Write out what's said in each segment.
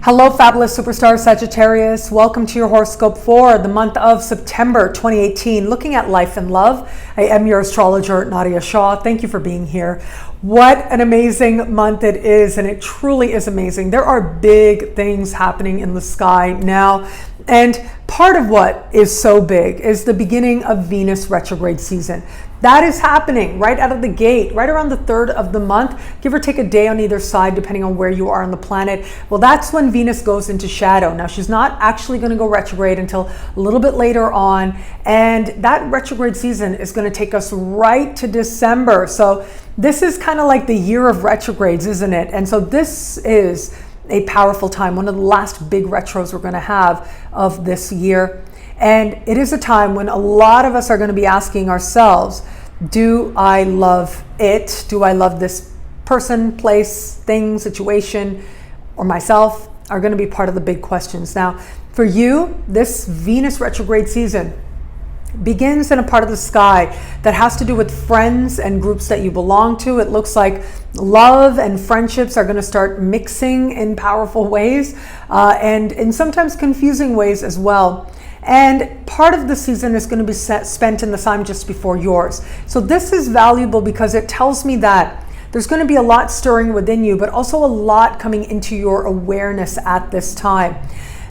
Hello, fabulous superstar Sagittarius. Welcome to your horoscope for the month of September 2018, looking at life and love. I am your astrologer, Nadiya Shah. Thank you for being here. What an amazing month it is, and it truly is amazing. There are big things happening in the sky now, and part of what is so big is the beginning of Venus retrograde season. That is happening right out of the gate, right around the 3rd of the month, give or take a day on either side, depending on where you are on the planet. Well, that's when Venus goes into shadow. Now, she's not actually going to go retrograde until a little bit later on, and that retrograde season is going to take us right to December. So this is kind of like the year of retrogrades, isn't it? And so this is a powerful time, one of the last big retros we're going to have of this year. And it is a time when a lot of us are going to be asking ourselves, do I love it? Do I love this person, place, thing, situation, or myself? Are going to be part of the big questions. Now, for you, this Venus retrograde season begins in a part of the sky that has to do with friends and groups that you belong to. It looks like love and friendships are going to start mixing in powerful ways and in sometimes confusing ways as well. And part of the season is going to be spent in the sign just before yours. So this is valuable because it tells me that there's going to be a lot stirring within you, but also a lot coming into your awareness at this time.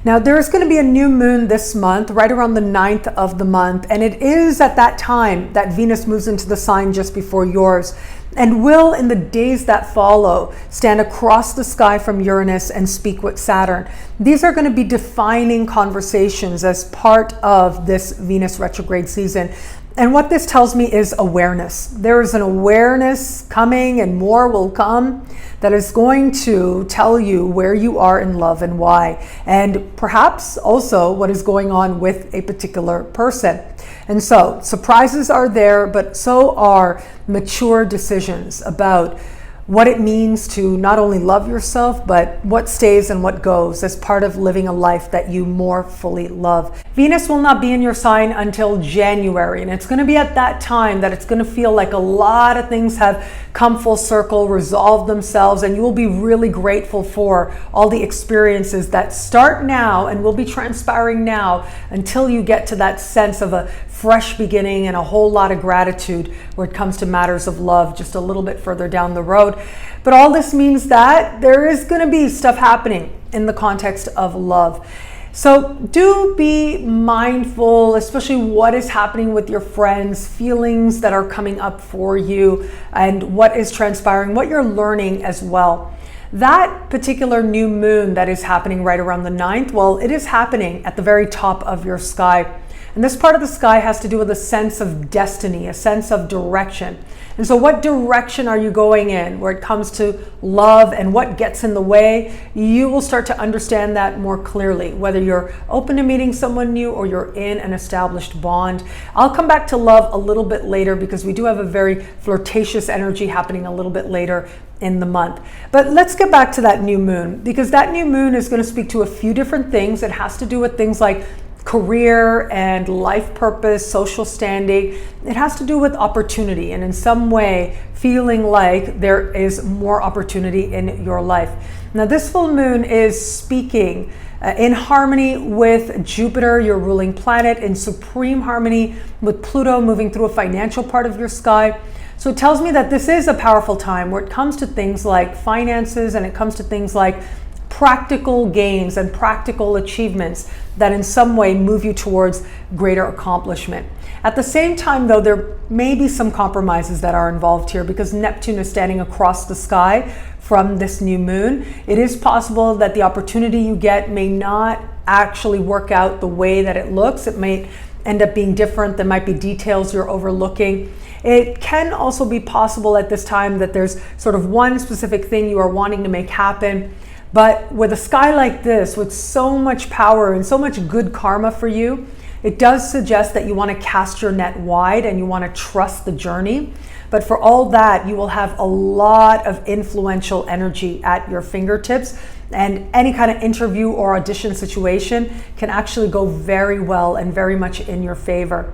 Now, there's going to be a new moon this month, right around the 9th of the month. And it is at that time that Venus moves into the sign just before yours, and will, in the days that follow, stand across the sky from Uranus and speak with Saturn. These are going to be defining conversations as part of this Venus retrograde season. And what this tells me is awareness. There is an awareness coming, and more will come, that is going to tell you where you are in love and why, and perhaps also what is going on with a particular person. And so surprises are there, but so are mature decisions about what it means to not only love yourself, but what stays and what goes as part of living a life that you more fully love. Venus will not be in your sign until January, and it's going to be at that time that it's going to feel like a lot of things have come full circle, resolved themselves, and you will be really grateful for all the experiences that start now and will be transpiring now until you get to that sense of a fresh beginning and a whole lot of gratitude where it comes to matters of love just a little bit further down the road. But all this means that there is going to be stuff happening in the context of love. So do be mindful, especially what is happening with your friends, feelings that are coming up for you, and what is transpiring, what you're learning as well. That particular new moon that is happening right around the 9th, well, it is happening at the very top of your sky. And this part of the sky has to do with a sense of destiny, a sense of direction. And so what direction are you going in where it comes to love and what gets in the way? You will start to understand that more clearly, whether you're open to meeting someone new or you're in an established bond. I'll come back to love a little bit later because we do have a very flirtatious energy happening a little bit later in the month. But let's get back to that new moon, because that new moon is going to speak to a few different things. It has to do with things like career and life purpose, social standing. It has to do with opportunity, and in some way feeling like there is more opportunity in your life. Now, this full moon is speaking in harmony with Jupiter, your ruling planet, in supreme harmony with Pluto moving through a financial part of your sky. So it tells me that this is a powerful time where it comes to things like finances, and it comes to things like practical gains and practical achievements that in some way move you towards greater accomplishment. At the same time, though, there may be some compromises that are involved here because Neptune is standing across the sky from this new moon. It is possible that the opportunity you get may not actually work out the way that it looks. It may end up being different. There might be details you're overlooking. It can also be possible at this time that there's sort of one specific thing you are wanting to make happen. But with a sky like this, with so much power and so much good karma for you, it does suggest that you want to cast your net wide and you want to trust the journey. But for all that, you will have a lot of influential energy at your fingertips, and any kind of interview or audition situation can actually go very well and very much in your favor.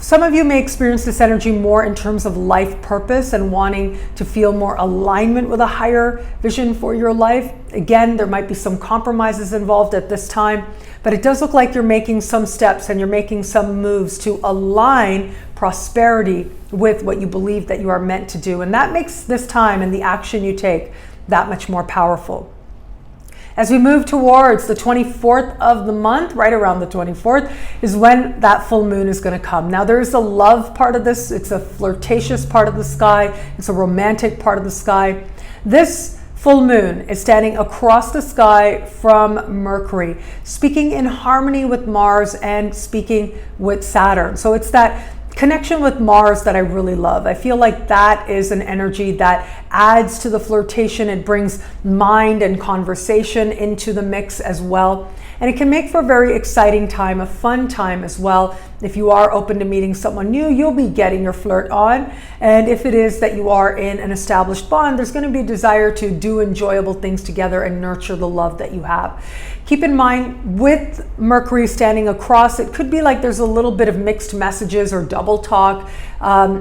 Some of you may experience this energy more in terms of life purpose and wanting to feel more alignment with a higher vision for your life. Again, there might be some compromises involved at this time, but it does look like you're making some steps and you're making some moves to align prosperity with what you believe that you are meant to do. And that makes this time and the action you take that much more powerful. As we move towards the 24th of the month, right around the 24th, is when that full moon is going to come. Now, there's a love part of this. It's a flirtatious part of the sky. It's a romantic part of the sky. This full moon is standing across the sky from Mercury, speaking in harmony with Mars and speaking with Saturn. So it's that connection with Mars that I really love. I feel like that is an energy that adds to the flirtation. It brings mind and conversation into the mix as well. And it can make for a very exciting time, a fun time as well. If you are open to meeting someone new, you'll be getting your flirt on. And if it is that you are in an established bond, there's going to be a desire to do enjoyable things together and nurture the love that you have. Keep in mind, with Mercury standing across, it could be like there's a little bit of mixed messages or double talk.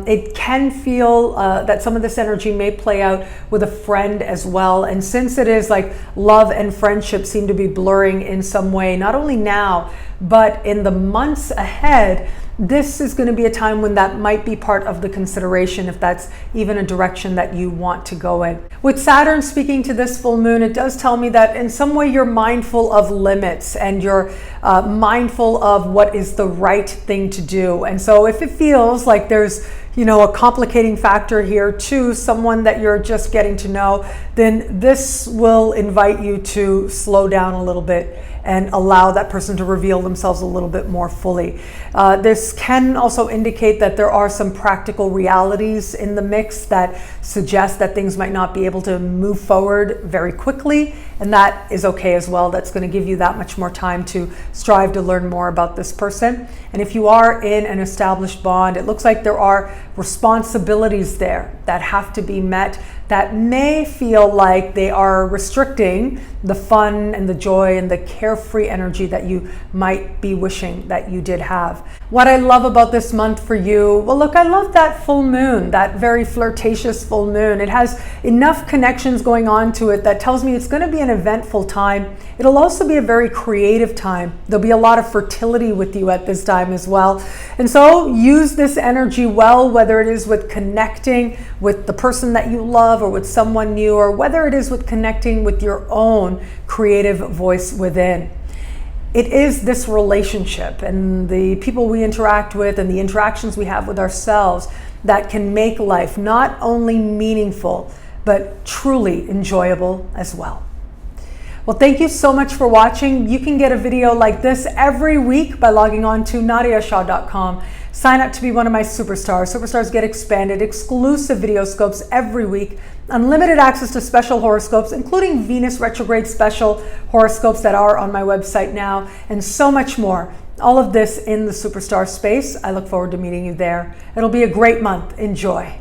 It can feel that some of this energy may play out with a friend as well. And since it is like love and friendship seem to be blurring in some way, not only now, but in the months ahead, this is going to be a time when that might be part of the consideration, if that's even a direction that you want to go in. With Saturn speaking to this full moon, it does tell me that in some way you're mindful of limits and you're mindful of what is the right thing to do. And so if it feels like there's a complicating factor here to someone that you're just getting to know, then this will invite you to slow down a little bit and allow that person to reveal themselves a little bit more fully. This can also indicate that there are some practical realities in the mix that suggest that things might not be able to move forward very quickly, and that is okay as well. That's going to give you that much more time to strive to learn more about this person. And if you are in an established bond, it looks like there are responsibilities there that have to be met that may feel like they are restricting the fun and the joy and the carefree energy that you might be wishing that you did have. What I love about this month for you, well, look, I love that full moon, that very flirtatious full moon. It has enough connections going on to it that tells me it's going to be an eventful time. It'll also be a very creative time. There'll be a lot of fertility with you at this time as well. And so use this energy well, whether it is with connecting with the person that you love or with someone new, or whether it is with connecting with your own creative voice within. It is this relationship and the people we interact with and the interactions we have with ourselves that can make life not only meaningful, but truly enjoyable as well. Well, thank you so much for watching. You can get a video like this every week by logging on to nadiyashah.com. Sign up to be one of my superstars. Superstars get expanded, exclusive video scopes every week, unlimited access to special horoscopes, including Venus retrograde special horoscopes that are on my website now, and so much more. All of this in the superstar space. I look forward to meeting you there. It'll be a great month. Enjoy.